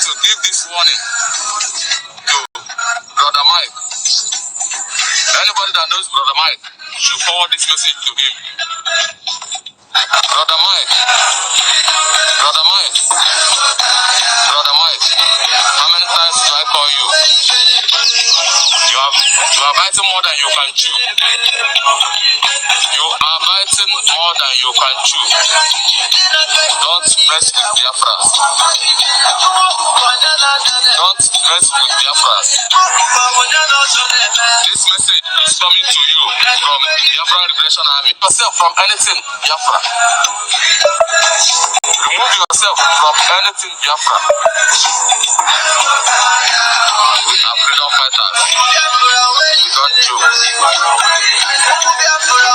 to give this warning to Brother Mike. Anybody that knows Brother Mike should forward this message to him. Brother Mike, Brother Mike, Brother Mike, how many times did I call you? You are biting more than you can chew. You are biting more than you can chew. Don't mess with Biafra. Don't mess with Biafra. This message is coming to you from Biafra Liberation Army. Yourself from anything Biafra. Remove yourself from anything Biafra. We are freedom fighters. We don't joke.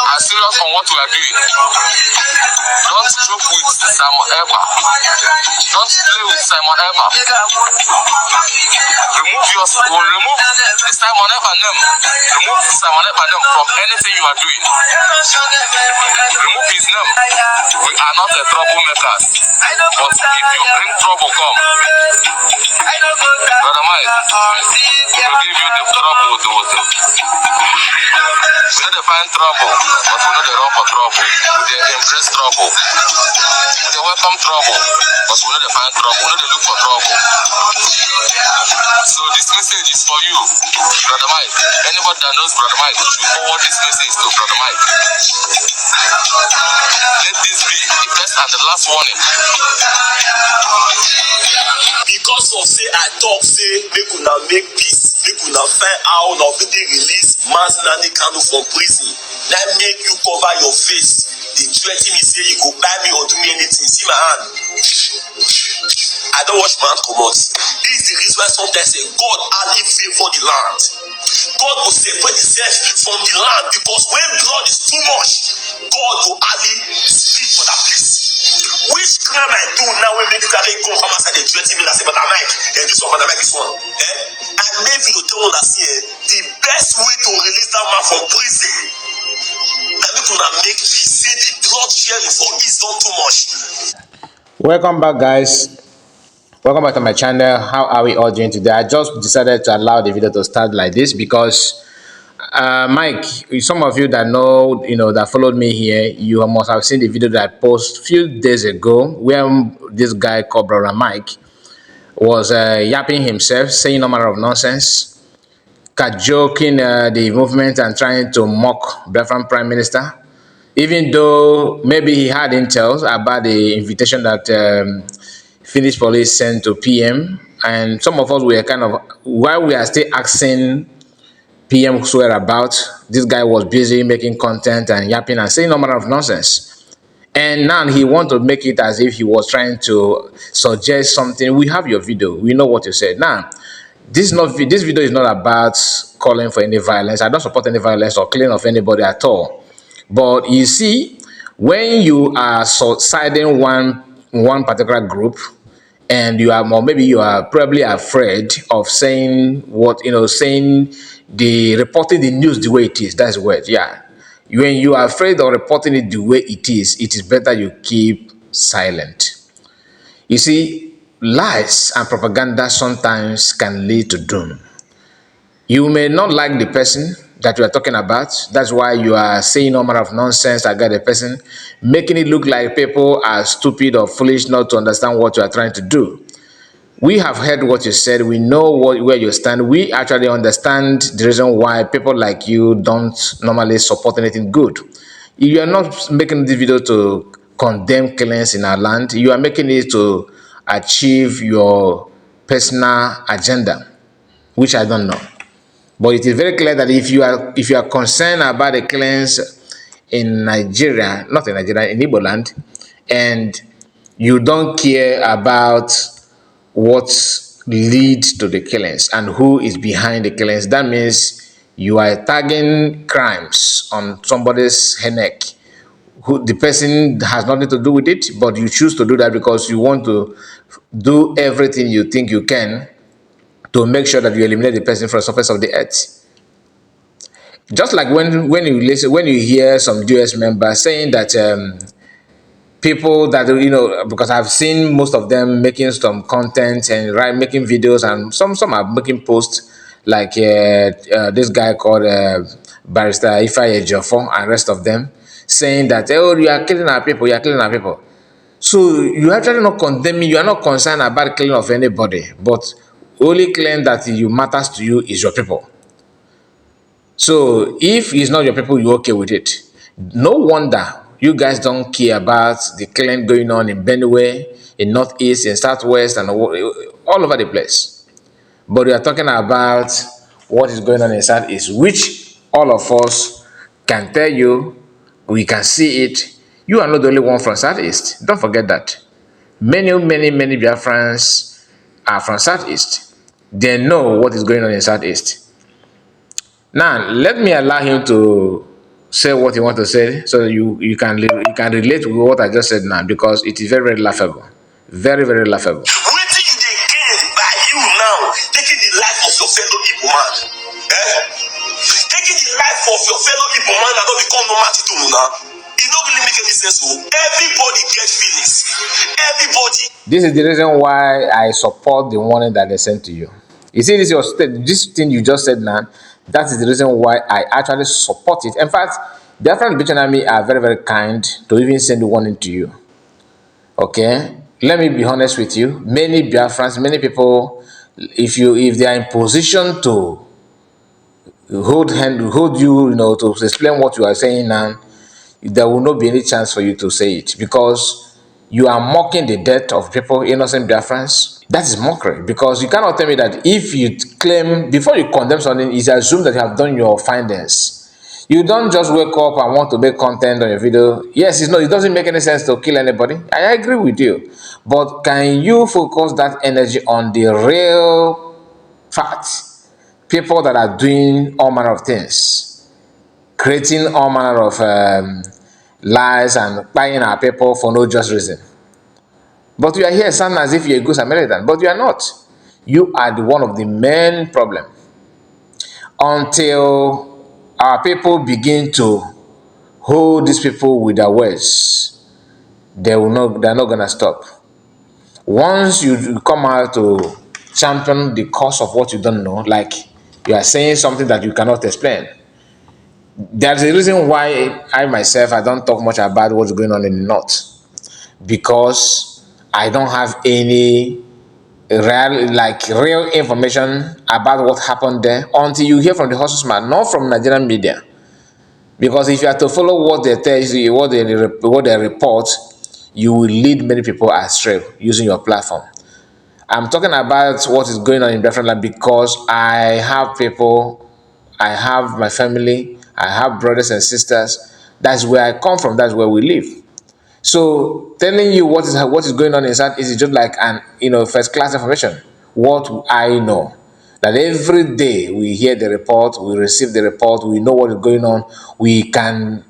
I'm serious on what we are doing. Don't joke with Simon Ever. Don't play with Simon Ever. Remove the Simon Ever name. Remove Simon Ever name from anything you are doing. Remove his name. We are not a troublemakers. But if you bring trouble, come. Brother Mike, we will give you the trouble to water. We know they find trouble, but we know they run for trouble. We embrace trouble. They welcome trouble, but we know they find trouble. We know they look for trouble. So this message is for you, Brother Mike. Anybody that knows Brother Mike should forward this message to Brother Mike. Let this be the first and the last warning. Because of say I talk say make una make peace, make una find out of the release Mazi Nnamdi Kanu from prison. That make you cover your face. They threaten me say you go buy me or do me anything. See my hand. I don't wash my hand come out. This is the reason why sometimes say God only favor the land. God will separate himself from the land because when blood is too much, God will only speak for that place. Which crime I do now when make carry go from outside they threaten me and say, but I Mike, this one, but I Mike this one. I made you to tell one that see the best way to release that man from prison. That make una make peace. Say the blood sharing for is not too much. Welcome back, guys. Welcome back to my channel. How are we all doing today? I just decided to allow the video to start like this because Mike, some of you that know, that followed me here, you must have seen the video that I posted a few days ago where this guy called Brother Mike was yapping himself, saying no manner of nonsense, joking the movement and trying to mock Biafran Prime Minister, even though maybe he had intel about the invitation that Finnish police sent to PM, and some of us were kind of, while we are still asking PM swear about, this guy was busy making content and yapping and saying no manner of nonsense. And now he wants to make it as if he was trying to suggest something. We have your video. We know what you said. Now, this video is not about calling for any violence. I don't support any violence or killing of anybody at all. But you see, when you are siding one particular group, and you are, or maybe you are probably afraid of saying reporting the news the way it is. That's the word, yeah. When you are afraid of reporting it the way it is better you keep silent. You see, lies and propaganda sometimes can lead to doom. You may not like the person that you are talking about. That's why you are saying no manner of nonsense about the person, making it look like people are stupid or foolish not to understand what you are trying to do. We have heard what you said. We know where you stand. We actually understand the reason why people like you don't normally support anything good. You are not making this video to condemn killings in our land. You are making it to achieve your personal agenda, which I don't know. But it is very clear that if you are concerned about the killings in Nigeria, not in Nigeria, in Igbo land, and you don't care about what leads to the killings and who is behind the killings, that means you are tagging crimes on somebody's neck. Who the person has nothing to do with it, but you choose to do that because you want to do everything you think you can to make sure that you eliminate the person from the surface of the earth. Just like when you hear some US members saying that people that because I've seen most of them making some content and making videos, and some are making posts like this guy called Barrister Ifeanyi Ejiofor and rest of them, saying that, oh, you are killing our people, you are killing our people. So you actually not condemning, you are not concerned about killing of anybody, but only claim that you matters to you is your people. So if it's not your people, you're okay with it. No wonder you guys don't care about the killing going on in Bl0w, in Northeast, in Southwest, and all over the place. But we are talking about what is going on in Southeast, which all of us can tell you, we can see it. You are not the only one from Southeast. Don't forget that. Many Biafrans are from Southeast. They know what is going on in Southeast. Now, let me allow him to say what he wants to say, so you can relate with what I just said now, because it is very laughable, very laughable. What do you gain by you now taking the life of your fellow Igbo man? Taking the life of your fellow Igbo man and not become no matter to now. It don't really make any sense. Everybody gets feelings. Everybody. This is the reason why I support the warning that they sent to you. You see, this thing you just said now. That is the reason why I actually support it. In fact, the Biafran Liberation Army are very kind to even send the warning to you. Okay, let me be honest with you. Many Biafrans, many people, if they are in position to hold you, to explain what you are saying now, there will not be any chance for you to say it, because you are mocking the death of people, innocent Biafrans. That is mockery, because you cannot tell me that if you claim, before you condemn something, it's assumed that you have done your findings. You don't just wake up and want to make content on your video. Yes, it doesn't make any sense to kill anybody. I agree with you. But can you focus that energy on the real facts? People that are doing all manner of things, creating all manner of lies and buying our people for no just reason. But you are here sounding as if you're a good Samaritan, but you are not. You are one of the main problem. Until our people begin to hold these people with their words, they're not gonna stop. Once you come out to champion the cause of what you don't know, like you are saying something that you cannot explain, there's a reason why I myself, I don't talk much about what's going on in the north, because I don't have any real information about what happened there until you hear from the horseman, not from Nigerian media. Because if you are to follow what they tell you, what they report, you will lead many people astray using your platform. I'm talking about what is going on in Biafra land, because I have people, I have my family, I have brothers and sisters. That's where I come from. That's where we live. So telling you what is going on inside is just like an first class information. What I know, that every day we hear the report, we receive the report, we know what is going on. We can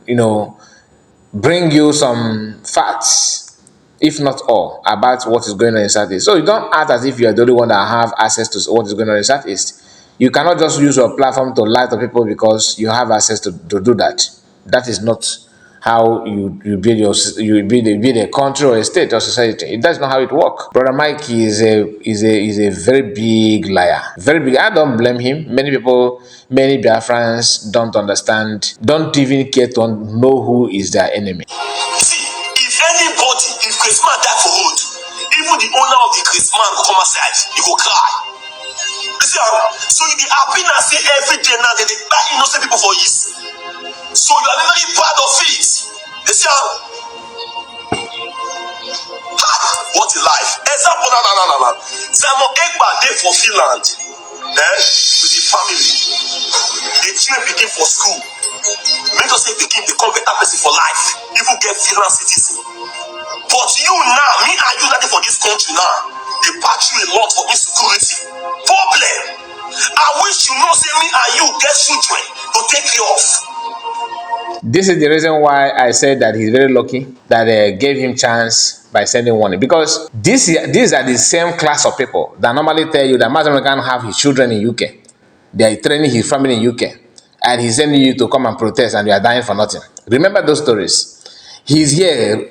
bring you some facts, if not all, about what is going on in Southeast. So you don't act as if you are the only one that have access to what is going on in Southeast. You cannot just use your platform to lie to people because you have access to do that. That is not how you build a country or a state or society. That's not how it works. Brother Mike is a very big liar. Very big. I don't blame him. Many people, many Biafrans don't understand, don't even care to know who is their enemy. See, if Christmas die for road, even the owner of the Christmas will come outside, he go cry. You see, so you be happy now, say every day now, they buy innocent people for years. So you are very proud of it. You see how? What a life. Example, no. Simon Ekpa dey for Finland, with the family. They train pikin for school. Make us say pikin become better person for life. Even get Finland citizen. But you now, me and you that for this country now, they batch you a lot for insecurity. Problem. I wish you know, say me and you get children to take care of. This is the reason why I said that he's very lucky that they gave him chance by sending warning, because these are the same class of people that normally tell you that Mazen can have his children in UK, they are training his family in UK, and he's sending you to come and protest and you are dying for nothing. Remember those stories. He's here,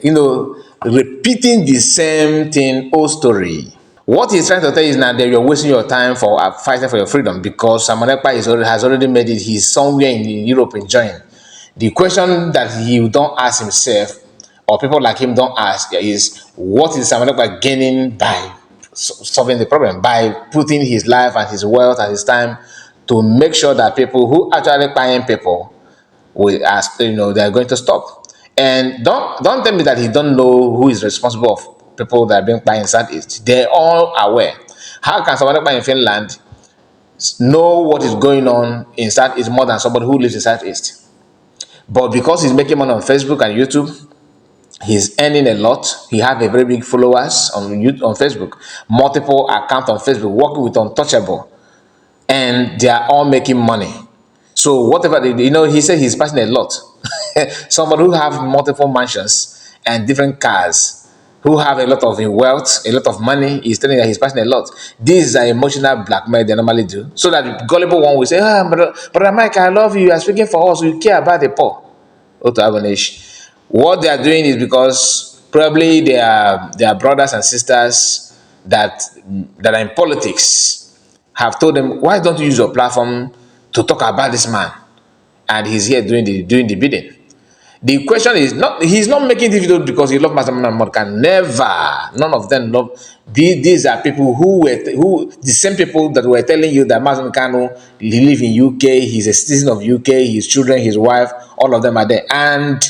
repeating the same thing, old story. What he's trying to tell you is now that you're wasting your time for fighting for your freedom because Samanekpa has already made it. He's somewhere in Europe enjoying. The question that he don't ask himself, or people like him don't ask, is what is Samanekpa gaining by solving the problem, by putting his life and his wealth and his time to make sure that people who actually buying people will ask, they're going to stop. And don't tell me that he don't know who is responsible of people that are being buying Southeast. They're all aware. How can someone in Finland know what is going on in Southeast more than somebody who lives in Southeast? But because he's making money on Facebook and YouTube, he's earning a lot. He has a very big followers on Facebook, multiple accounts on Facebook, working with Untouchable, and they are all making money. So whatever he said he's passing a lot. Somebody who have multiple mansions and different cars, who have a lot of wealth, a lot of money, is telling that he's passing a lot. This is an emotional blackmail they normally do. So that the gullible one will say, brother Mike, I love you. You are speaking for us. You care about the poor. What they are doing is because probably they are brothers and sisters that are in politics have told them, why don't you use your platform to talk about this man? And he's here doing the bidding. The question is not, he's not making this video because he loves Master Morkan. Never. None of them love. These are people who the same people that were telling you that Master Kano live in UK, he's a citizen of UK, his children, his wife, all of them are there. And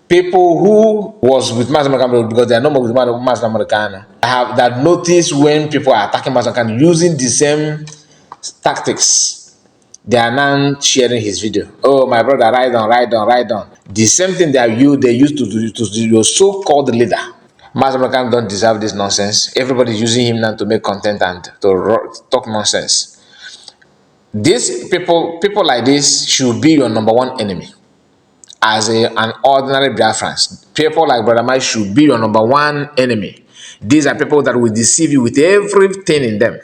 people who was with Master Kano because they are no more with Master Kano have that noticed when people are attacking Master Kano using the same tactics. They are now sharing his video. Oh, my brother, ride on. The same thing that they used to do to your so-called leader. Master Kano don't deserve this nonsense. Everybody's using him now to make content and to talk nonsense. These people like this should be your number one enemy. As an ordinary Biafrans, people like Brother Mike should be your number one enemy. These are people that will deceive you with everything in them.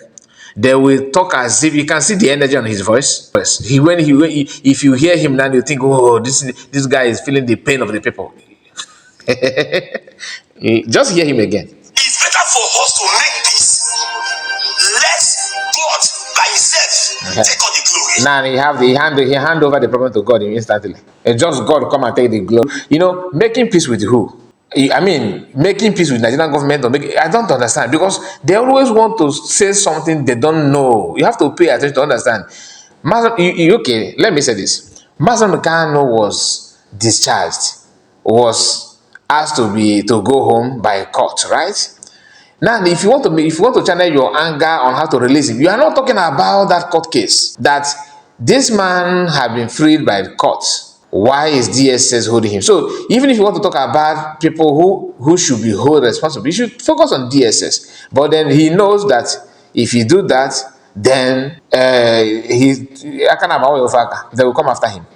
They will talk as if you can see the energy on his voice. If you hear him now, you think, oh, this guy is feeling the pain of the people. Just hear him again. It's better for us to make this. Let God by himself take on the glory. Now he hand over the problem to God instantly. And just God come and take the glory. Making peace with who? I mean, making peace with Nigerian government, I don't understand, because they always want to say something they don't know. You have to pay attention to understand. Okay, let me say this. Master Kano was discharged, was asked to go home by court, right? Now, if you want to channel your anger on how to release him, you are not talking about that court case, that this man had been freed by the court. Why is DSS holding him? So even if you want to talk about people who should be held responsible, you should focus on DSS. But then he knows that if you do that, then they will come after him.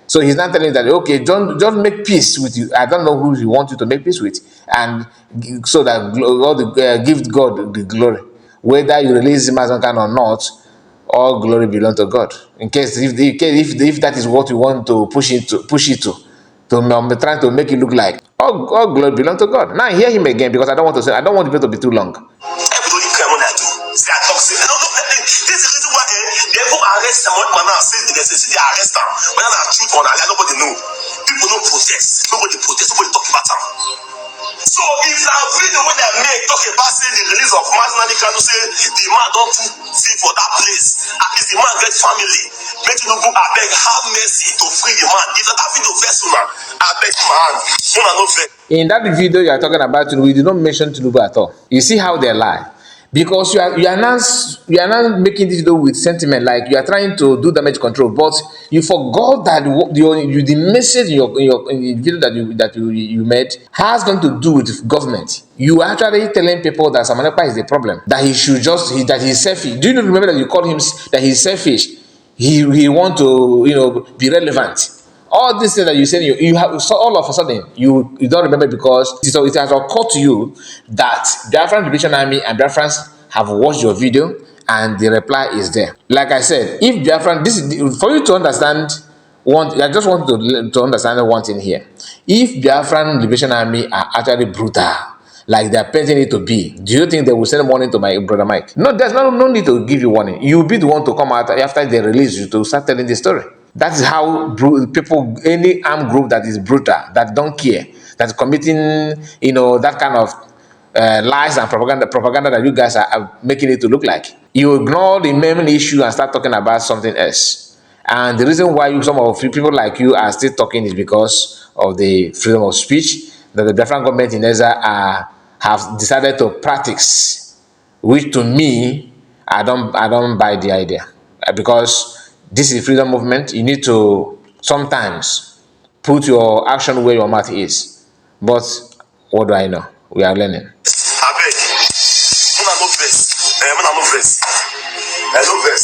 So he's not telling you that, okay, just make peace with you. I don't know who he wants you to make peace with, and so that give God the glory. Whether you release him as or not, all glory belongs to God. In case if that is what you want to push it to trying to make it look like, all glory belongs to God. Now hear him again, because I don't want the video to be too long. This is the reason why they go arrest someone now. Say they arrest them. When they truth on Allah, nobody know. People don't protest. Nobody talk about them. So if that video when they make talk about say the release of Master Kano, say the man don't see for that place, at least the man get family. Make you go abeg have mercy to free the man. If that video vessel man, abeg man, no fair. In that video you are talking about, we did not mention Tinubu at all. You see how they lie. Because you are now making this video with sentiment, like you are trying to do damage control, but you forgot that the message in the video that you made has going to do with government. You are actually telling people that Samanekpa is the problem, that he should that he's selfish. Do you remember that you called him that he's selfish? He want to be relevant. All this thing that you said, you have, so all of a sudden you don't remember, because it has occurred to you that Biafran Liberation Army and Biafrans have watched your video, and the reply is there. Like I said, if Biafran, this is for you to understand I just want to understand one thing here. If Biafran Liberation Army are actually brutal, like they are painting it to be, do you think they will send warning to my brother Mike? No, there's no need to give you warning. You'll be the one to come out after they release you to start telling the story. That is how people, any armed group that is brutal, that don't care, that's committing, that kind of lies and propaganda that you guys are making it to look like. You ignore the main issue and start talking about something else. And the reason why some of people like you are still talking is because of the freedom of speech that the Biafran government in Eza have decided to practice, which to me, I don't buy the idea. Because this is freedom movement. You need to sometimes put your action where your mouth is. But what do I know? We are learning. Abeg, una no vex. Una no vex. No vex.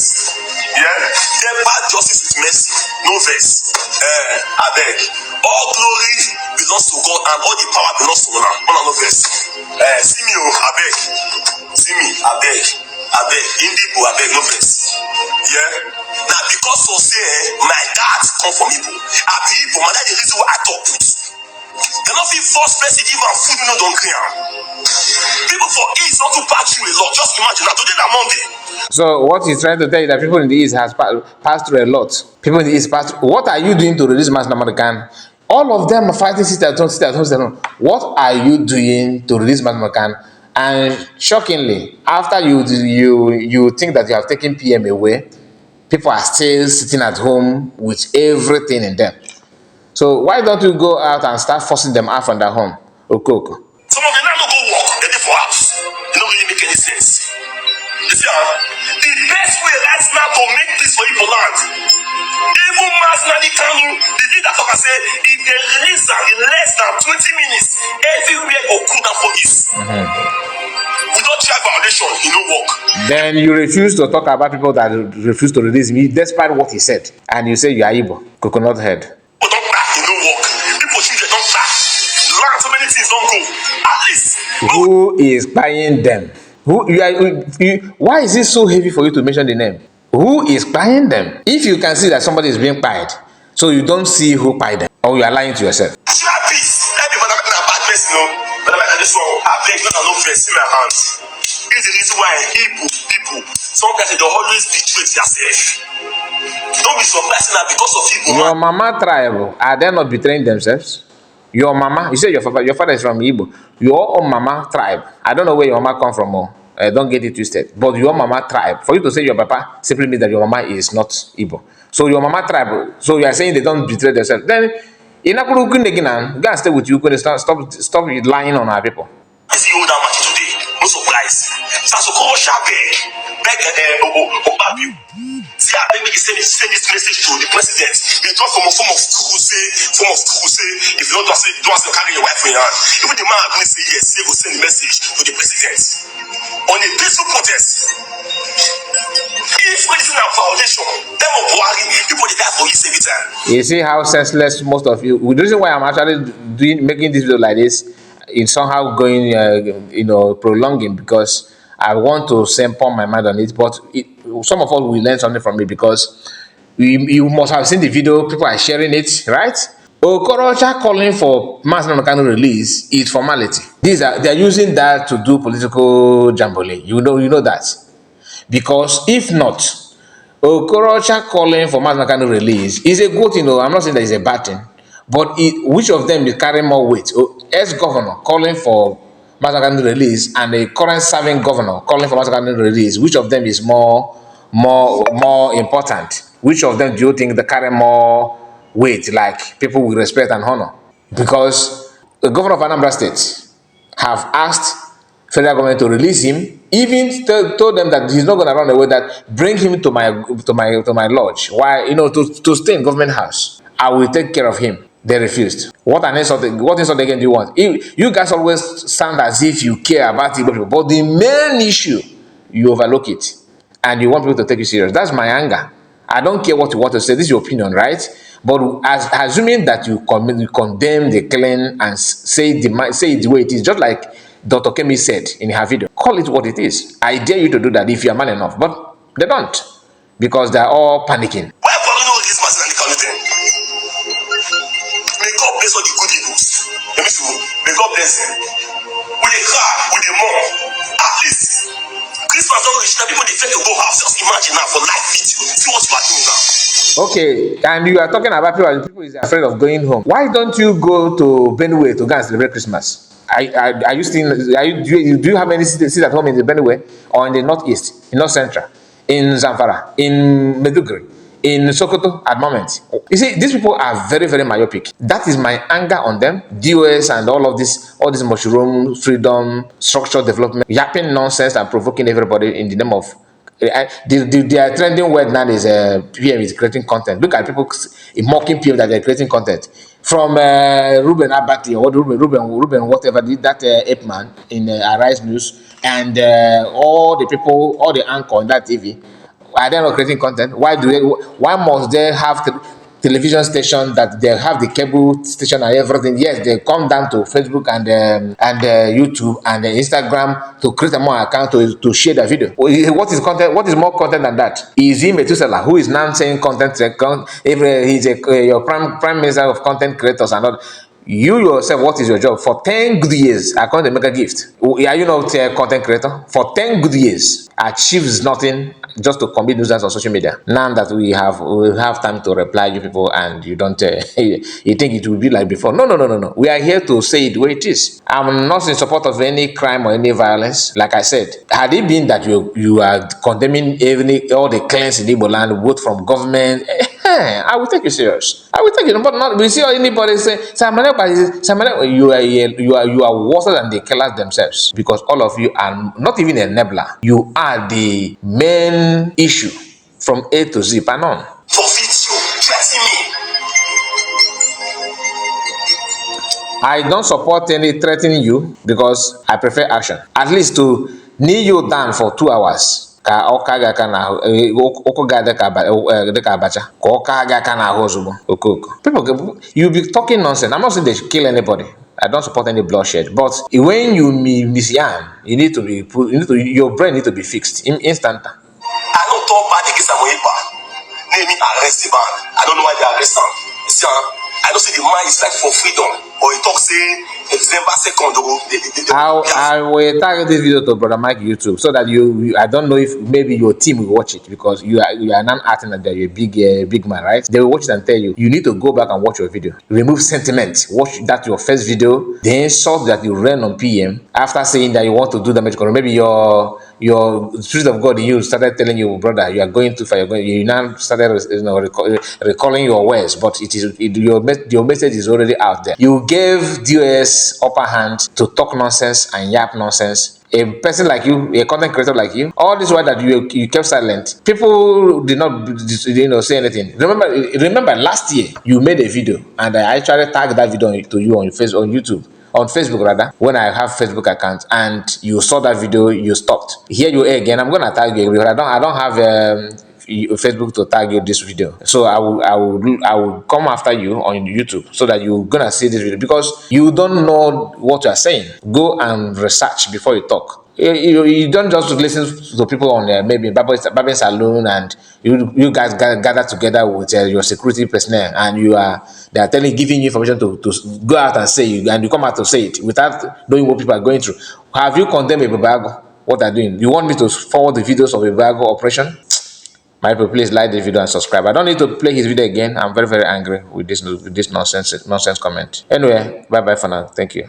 Yeah, temper justice with mercy. No vex. Abeg, all glory belongs to God and all the power belongs to una. Una no vex. See me, abeg. See me, abeg. Abeg, Indigo, abeg, no vex. Yeah, now because of say my dad come from Igbo, I be Igbo, man, that's the reason why I talk with. They don't feel force person give am food, no don't clear. People for East want to pass through a lot. Just imagine that today na Monday. So what he's trying to tell you that people in the East has passed through a lot. People in the East passed through. What are you doing to release Mass Namakan? All of them are fighting sit at home, sit at home, sit at home. What are you doing to release Mass Namakan? And shockingly, after you think that you have taken PM away, people are still sitting at home with everything in them. So why don't you go out and start forcing them out from their home? Okoko. Some of them now no go work, they dey for house. It don't really make any sense. You see, the best way right now to make this for Igbo land, even Mass Namakan, the leader talk and say, if they release am in less than 20 minutes, everywhere go cool down police. We don't try violation, it no work. Then you refuse to talk about people that refuse to release me, despite what he said, and you say you are Igbo, coconut head. But don't crack, it no work. People children don't crack. Learn so many things don't go. At least. Who is buying them? Why is it so heavy for you to mention the name? Who is buying them? If you can see that somebody is being pied, so you don't see who pied them, or you are lying to yourself. Try peace. Everybody a bad person, no. But I just want I beg no face in my hands. This is the reason why Igbo people sometimes they always betray themselves. Don't be surprised now because of Igbo. Your mama tribe, are they not betraying themselves? Your mama, you say your father is from Igbo. Your own mama tribe. I don't know where your mama come from. Don't get it twisted. But your mama tribe, for you to say your papa simply means that your mama is not Igbo. So your mama tribe, so you are saying they don't betray themselves. Then go and stay with you. Stop lying on our people. I see you that much today. No surprise. So call beg Obabi. See, I beg me to send this message to the president. They talk from a form of crusade. If you don't say carry your wife in your hand. Even the man will say yes, they will send the message to the president. On a peaceful protest. If this is a violation, them of Buhari, people they die for this every time. You see how senseless most of you. The reason why I'm actually making this video like this is somehow going, prolonging, because I want to sample my mind on it. But some of us will learn something from it, because you must have seen the video. People are sharing it, right? Okorocha calling for Mass Namakan release is formality. They are using that to do political jamboree. You know that. Because if not, Okorocha calling for Mass Namakan release is a good thing. I'm not saying that it's a bad thing, but which of them is carrying more weight? Ex-governor calling for Mass Namakan release and a current serving governor calling for Mass Namakan release. Which of them is more important? Which of them do you think they carry more weight, like people with respect and honor? Because the governor of Anambra State have asked federal government to release him, even told them that he's not going to run away, that bring him to my lodge. Why? To stay in government house. I will take care of him. They refused. What insult again do you want? You guys always sound as if you care about Igbo people, but the main issue, you overlook it. And you want people to take you serious. That's my anger. I don't care what you want to say. This is your opinion, right? But assuming that you condemn the killing and say it the way it is, just like Dr. Kemi said in her video, call it what it is. I dare you to do that if you are man enough. But they don't, because they are all panicking. Why for no this Mass Namakan thing? May God bless them. We dey cry, we dey mourn. At least Christmas don reach now, people dey fear to go house. Just imagine now for live video. See what you are doing now. Okay, and you are talking about people is afraid of going home. Why don't you go to Bl0w to go and celebrate Christmas? Are you still? Do you have any cities at home in the Bl0w or in the northeast, in north central, in Zamfara, in Meduguri, in Sokoto at the moment? You see, these people are very, very myopic. That is my anger on them. DOS and all this mushroom freedom, structural development, yapping nonsense and provoking everybody in the name of. Their trending word now is PM is creating content. Look at people mocking PM that they're creating content. From Ruben Abati or Ruben whatever that ape man in Arise News and all the people, all the anchor on that TV. Are they not creating content? Why must they have television station that they have the cable station and everything? Yes, they come down to Facebook and YouTube and Instagram to create a more account to share the video. What is content? What is more content than that? Is he Methuselah, who is now saying content? He's your prime minister of content creators and all. You yourself, what is your job? For 10 good years, I come to make a gift. Are you not a content creator? For 10 good years, achieves nothing just to commit nuisance on social media. Now that we have time to reply you people and you don't, you think it will be like before. No. We are here to say it the way it is. I'm not in support of any crime or any violence. Like I said, had it been that you are condemning all the claims in Igbo land, both from government, I will take you serious. I will take you, but not. We see anybody say, you are worse than the killers themselves, because all of you are not even a enabler. You are the main issue from A to Z. Panon. For video, threatening me. I don't support any threatening you because I prefer action. At least to kneel you down for 2 hours. People, you be talking nonsense. I'm not saying they should kill anybody. I don't support any bloodshed. But when you misyan, your brain need to be fixed instant. I don't talk bad against Amoyepa. Let me arrest the man. I don't know why they arrest him. You see, I don't see the man is like for freedom. Or he talk say December 2nd. I will tag this video to Brother Mike YouTube so that you I don't know if maybe your team will watch it, because you are not acting like you're a big man, right? They will watch it and tell you need to go back and watch your video. Remove sentiment. Watch that your first video. The insult that you ran on PM after saying that you want to do damage control. Maybe your spirit of God in you started telling you, brother, you are going too far. You now started recalling your words, but your message is already out there. You gave DOS upper hand to talk nonsense and yap nonsense. A person like you, a content creator like you, all this while that you kept silent, people did not say anything. Remember last year you made a video and I actually tagged that video to you on Facebook rather, when I have Facebook account, and you saw that video, you stopped. Here you are again. I'm gonna tag you because I don't have Facebook to tag you this video, so I will come after you on YouTube so that you're gonna see this video, because you don't know what you are saying. Go and research before you talk. You don't just listen to people on maybe Barbing Saloon and you guys gather together with your security personnel and they are giving you information to go out and say, and you come out to say it without knowing what people are going through. Have you condemned a Babago? What they're doing? You want me to forward the videos of a Babago operation? My people, please like the video and subscribe. I don't need to play his video again. I'm very, very angry with this nonsense comment. Anyway, bye for now. Thank you.